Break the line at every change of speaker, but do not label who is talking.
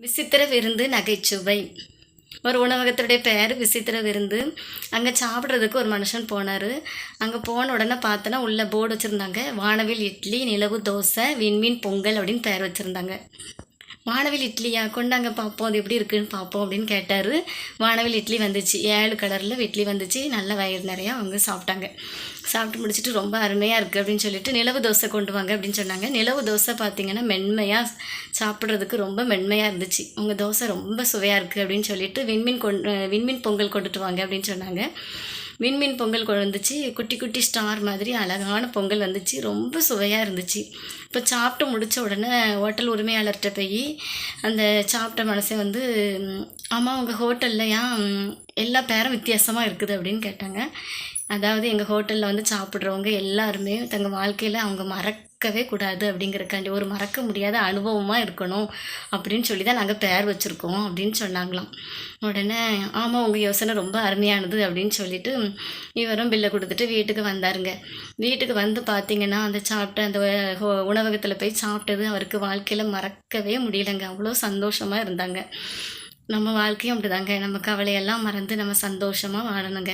விசித்திர விருந்து நகைச்சுவை. ஒரு உணவகத்துடைய பேர் விசித்திர விருந்து. அங்கே சாப்பிட்றதுக்கு ஒரு மனுஷன் போனார். அங்கே போன உடனே பார்த்தோன்னா உள்ள போர்டு வச்சுருந்தாங்க, வானவில் இட்லி, நிலவு தோசை, விண்மீன் பொங்கல் அப்படின்னு பேர் வச்சுருந்தாங்க. வானவில் இட்லியா, கொண்டாங்க பார்ப்போம் அது எப்படி இருக்குன்னு பார்ப்போம் அப்படின்னு கேட்டார். வானவில் இட்லி வந்துச்சு, 7 கலரில் இட்லி வந்துச்சு. நல்ல வயிறு நிறையா அவங்க சாப்பிட்டாங்க. சாப்பிட்டு முடிச்சுட்டு ரொம்ப அருமையாக இருக்குது அப்படின்னு சொல்லிட்டு நிலவு தோசை கொண்டு வாங்க அப்படின்னு சொன்னாங்க. நிலவு தோசை பார்த்திங்கன்னா மென்மையாக சாப்பிட்றதுக்கு ரொம்ப மென்மையாக இருந்துச்சு. உங்கள் தோசை ரொம்ப சுவையாக இருக்குது அப்படின்னு சொல்லிட்டு விண்மீன் பொங்கல் கொண்டுட்டு வாங்க அப்படின்னு சொன்னாங்க. விண்மீன் பொங்கல் வந்துச்சு. குட்டி குட்டி ஸ்டார் மாதிரி அழகான பொங்கல் வந்துச்சு. ரொம்ப சுவையாக இருந்துச்சு. இப்போ சாப்பிட்டு முடித்த உடனே ஹோட்டல் உரிமையாளர்கிட்ட போய் அந்த சாப்பிட்ட மனசை வந்து, ஆமாம் உங்கள் ஹோட்டலில் எல்லா பேரும் வித்தியாசமாக இருக்குது அப்படின்னு கேட்டாங்க. அதாவது எங்கள் ஹோட்டலில் வந்து சாப்பிட்றவங்க எல்லாருமே தங்கள் வாழ்க்கையில் அவங்க மறக்கவே கூடாது அப்படிங்கிறக்காண்டி ஒரு மறக்க முடியாத அனுபவமாக இருக்கணும் அப்படின்னு சொல்லி தான் நாங்கள் பேர் வச்சுருக்கோம் அப்படின்னு சொன்னாங்களாம். உடனே ஆமாம் உங்கள் யோசனை ரொம்ப அருமையானது அப்படின்னு சொல்லிட்டு இவரும் பில்லை கொடுத்துட்டு வீட்டுக்கு வந்தாருங்க. வீட்டுக்கு வந்து பார்த்திங்கன்னா அந்த சாப்பிட்ட அந்த உணவகத்தில் போய் சாப்பிட்டது அவருக்கு வாழ்க்கையில் மறக்கவே முடியலைங்க. அவ்வளோ சந்தோஷமாக இருந்தாங்க. நம்ம வாழ்க்கையும் அப்படிதாங்க. நம்ம கவலையெல்லாம் மறந்து நம்ம சந்தோஷமாக வாழணுங்க.